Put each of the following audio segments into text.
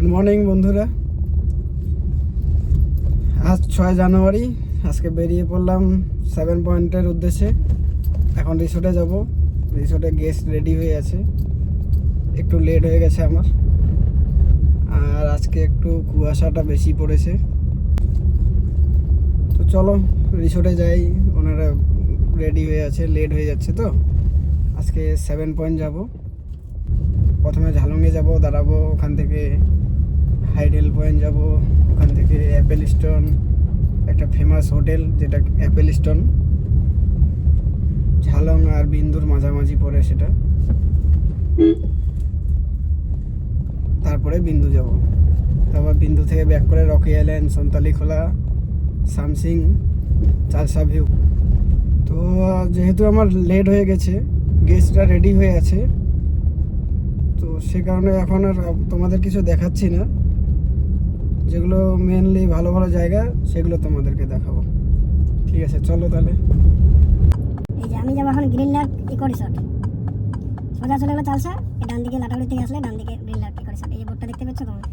Good morning বন্ধুরা। আজ 6 জানুয়ারি। আজকে বেরিয়ে পড়লাম 7 পয়েন্টের উদ্দেশ্যে। এখন রিসোর্টে যাব। রিসোর্টে গেস্ট রেডি হয়ে আছে, একটু লেট হয়ে গেছে আমার। আর আজকে একটু কুয়াশাটা বেশি পড়েছে, তো চলো রিসোর্টে যাই। ওনারা রেডি হয়ে আছে, লেট হয়ে যাচ্ছে তো। আজকে 7 পয়েন্ট যাব। প্রথমে ঝালংয়ে যাব, দাঁড়াবো। ওখান থেকে হাইডেল পয়েন্ট যাব, ওখান থেকে অ্যাপেল স্টোন, একটা ফেমাস হোটেল যেটা অ্যাপেল স্টোন, ঝালং আর বিন্দুর মাঝামাঝি পড়ে সেটা। তারপরে বিন্দু যাব। তারপর বিন্দু থেকে ব্যাক করে রকি আইল্যান্ড, সন্তালি খোলা, সামসিং, চালসা ভিউ। তো যেহেতু আমার লেট হয়ে গেছে, গেস্টরা রেডি হয়ে আছে, তো সে কারণে এখন আর তোমাদের কিছু দেখাচ্ছি না। যেগুলো মেনলি ভালো ভালো জায়গা সেগুলো তোমাদেরকে দেখাবো। ঠিক আছে, চলো তাহলে। এই যে আমি যাবো এখন গ্রিন ল্যাক ইকো রিসর্ট। সোজা চলে গেলে চালসা, এই ডান দিকে লাটাগুড়ি থেকে আসলে ডান দিকে গ্রিন ল্যাক ইকো রিসর্ট। এই যে বোর্ডটা দেখতে পাচ্ছ তোমরা,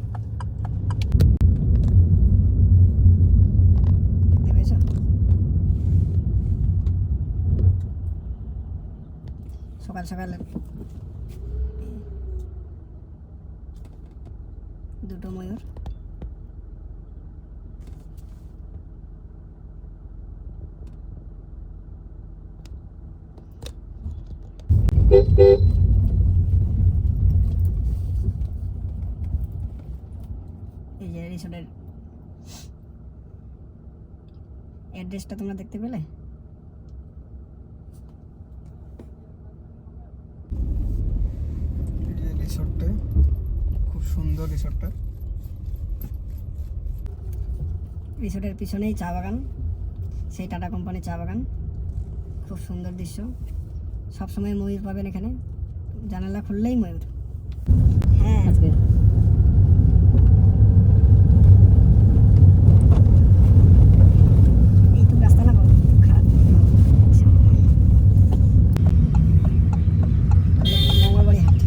দেখতে পেয়েছো? সকাল সকাল দুটো ময়ূর। এই যে রিসোর্টের অ্যাড্রেসটা তোমরা দেখতে পেলে? রিসোর্টটা খুব সুন্দর। রিসোর্টের পিছনেই চা বাগান, সেই টাটা কোম্পানির চা বাগান। খুব সুন্দর দৃশ্য। সবসময় ময়ূর পাবেন এখানে, জানালা খুললেই ময়ূর। হ্যাঁ, এইটুকু রাস্তা না বহুত খারাপ। মঙ্গলবাড়ি হাট।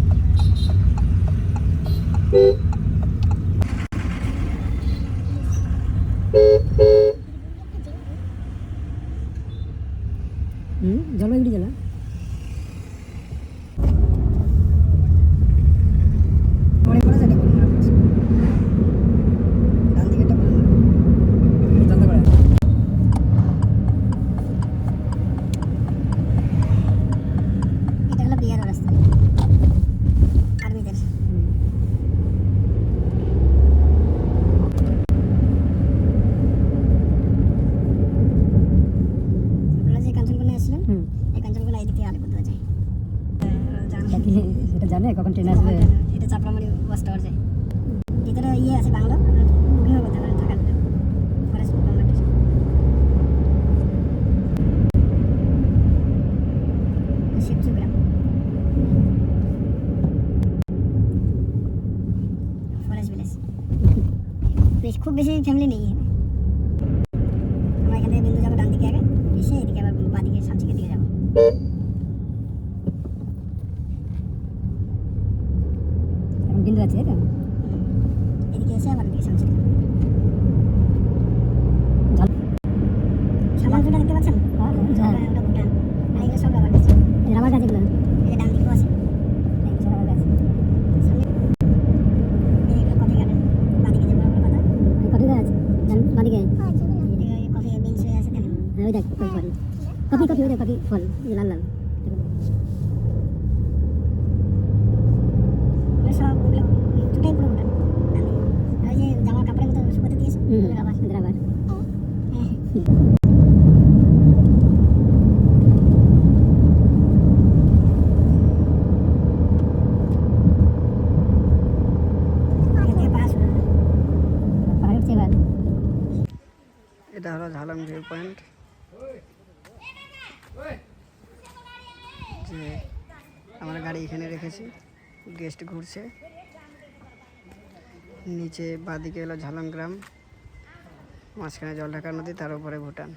জলপাইগুড়ি জেলা। ডান দিকেটা বলুন। এটা হলো বিয়ার রাস্তা, আর্মিদের। আপনারা যে কাঞ্চনকোনা আসছিলেন, এই কাঞ্চনকোনা এই দিকে আলিপুরদুয়ার যায়। সেটা জানে কখন ট্রেন আসবে? এটা চাপড়ামারি বাস টাওয়ার যায়। ভিতরে ইয়ে আছে বাংলো, বুকিং করতে পারেন থাকার জন্য। ফরেস্ট গভর্নমেন্ট শিবচু গ্রাম, ফরেস্ট ভিলেজ। খুব বেশি ফ্যামিলি নেই এখানে। আমরা এখান থেকে বিন্দু যাবো ডান দিকে আগে, এসে এদিকে আবার বাঁ দিকে সামসিকের দিকে যাবো। বিন্দু আছে এটা, এদিকে এসে আবার এদিকে সামসিক। সামানটা দেখতে পাচ্ছেন? ওটা ভুটান। আর এগুলো সব রাবার গাছ। রাবার গাছ এগুলো, এই ডান দিকেও আছে। এই যে রাবার গাছ সামনে। এইগুলো কফি গার্ডেন, বাদিকে যে বড় বড় পাতা, কফি গাছ বাদিকে। এই কফি বিনস হয়ে আছে দেখেন। হ্যাঁ, ওই দেখ কফি ফল, কফি ওই দেখ কফি ফল, এই লাল লাল। সব দুটাই পুরো ভুটান। ওই যে জামার কাপড়ের মতো শুকোতে দিয়েছে, রাবার। এটা হলো ঝালং ভিউ পয়েন্ট। যে আমরা গাড়ি এখানে রেখেছি, গেস্ট ঘুরছে। নিচে বাঁদিকে হলো ঝালং গ্রাম, মাঝখানে জলঢাকা নদী, তার উপরে ভুটান।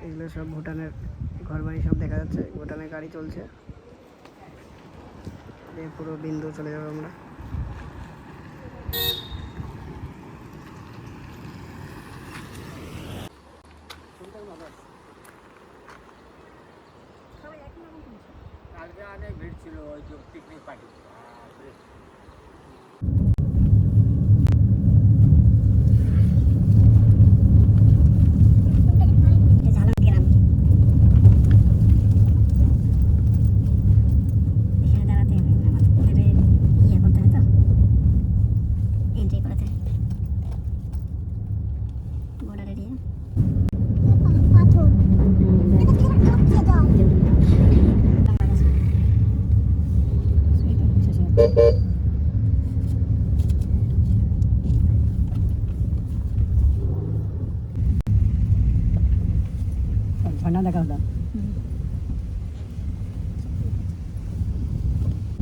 এগুলো সব ভুটানের ঘরবাড়ি সব দেখা যাচ্ছে। ভুটানের গাড়ি চলছে। এই পুরো বিন্দু চলে যাবো আমরা। অনেক ভিড় ছিল ওই যে পিকনিক পার্টি। ঝালন গ্রাম এখানে দাঁড়াতে হবে, আমাদের ইয়ে করতে হবে তো, এন্ট্রি করাতে বর্ডার এরিয়া। ঝর্ণা দেখা হলো।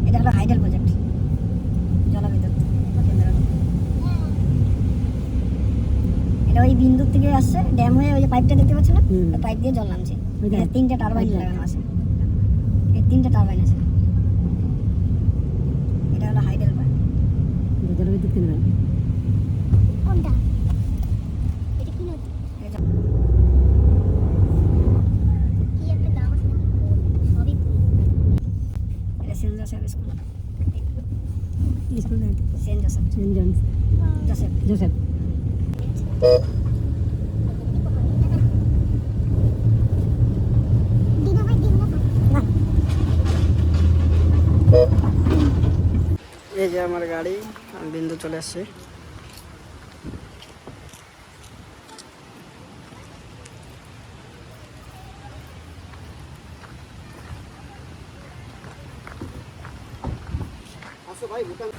এটা হলো হাইডেল প্রজেক্ট, জলবিদ্যুৎ কেন্দ্র। এটা ওই বিন্দুর থেকে আসছে, ড্যাম হয়ে ওই যে পাইপটা দেখতে পাচ্ছ না, ওই পাইপ দিয়ে জল নামছে। এখানে 3টে টারবাইন লাগানো আছে, এই 3টে টারবাইন আছে। এটা হলো হাইডেল পাইপ। জলবিদ্যুৎ কেন্দ্র। কোনটা? এটা কি নদী? এটা কি একটা নাম আছে নাকি? সবই এটা সেন্ট জোসেফ স্কুল। স্কুল নেই। Saint Joseph. Saint John's. Joseph. Joseph. এই যে আমার গাড়ি, আমি বিন্দু চলে আসছি। ভাই ভুটান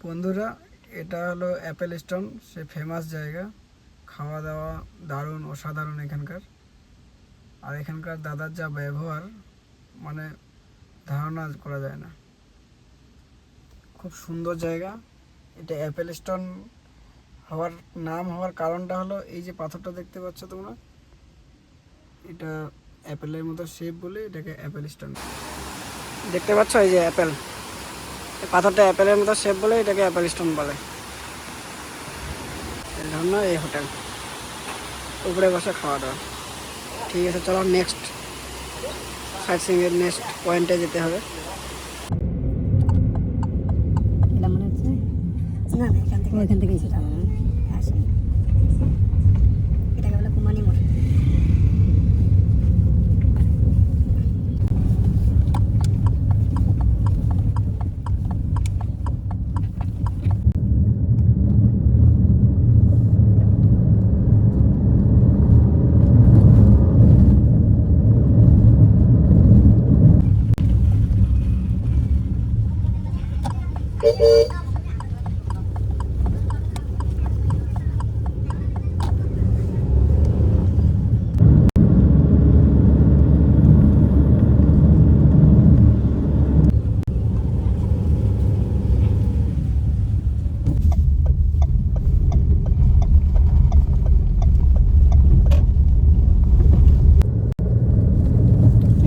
বন্ধুরা, এটা হলো অ্যাপেল স্টোন, সে ফেমাস জায়গা। খাওয়া দাওয়া দারুণ, অসাধারণ এখানকার। আর এখানকার দাদার যা ব্যবহার, মানে ধারণা করা যায় না। খুব সুন্দর জায়গা। এটা অ্যাপেল স্টোন হওয়ার নাম হওয়ার কারণটা হলো এই যে পাথরটা দেখতে পাচ্ছ তোমরা, এটা অ্যাপেলের মতো শেপ বলে এটাকে অ্যাপেল স্টোন দেখতে পাচ্ছ। এই যে অ্যাপেল, এই পাথরটা অ্যাপেলের মতো শেপ বলে এটাকে অ্যাপেল স্টোন বলে। এই জন্য এই হোটেল, উপরে বসে খাওয়া দাওয়া। ঠিক আছে, চলো নেক্সট সাইট সিইংয়ের নেক্সট পয়েন্টে যেতে হবে। এটা মনে হচ্ছে না না, এখান থেকে ওইখান থেকেই সেটা। আসে। এটাকে বলে কুমানি মোড়।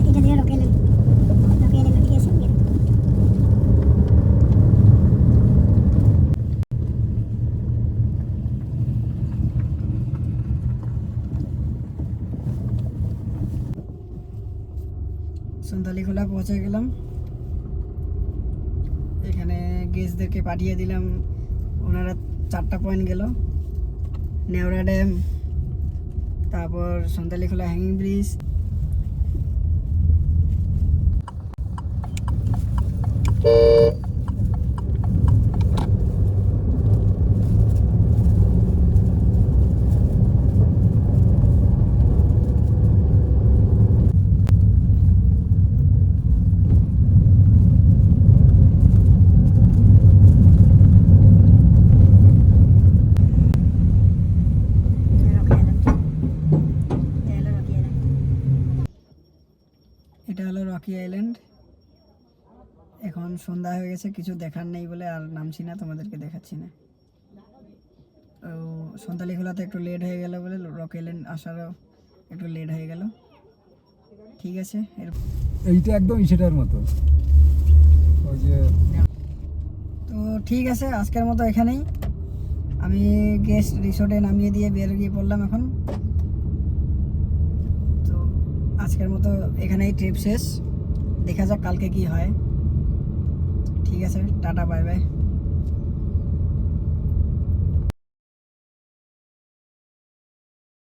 এটা দিয়ে লোকেলেন ওদিকে এসে গিয়ে সন্তালিখোলা পৌঁছে গেলাম। এখানে গেস্টদেরকে পাঠিয়ে দিলাম, ওনারা 4টা পয়েন্ট গেল। নেওড়া ড্যাম, তারপর সন্তালিখোলা হ্যাঙ্গিং ব্রিজ, এখন সন্ধ্যা হয়ে গেছে, কিছু দেখার নেই বলে আর নামছি না, তোমাদেরকে দেখাচ্ছি না। তো সন্তালিখোলাতে একটু লেট হয়ে গেল বলে রক আইল্যান্ড আসারও একটু লেট হয়ে গেল। ঠিক আছে, এইটা একদম সেটার মতো ওই যে তো ঠিক আছে, আজকের মতো এখানেই আমি গেস্ট রিসোর্টে নামিয়ে দিয়ে বেরিয়ে পড়লাম এখন। তো আজকের মতো এখানেই ট্রিপ শেষ, দেখা যাক কালকে কি হয়। ঠিক আছে, টাটা, বাই বাই।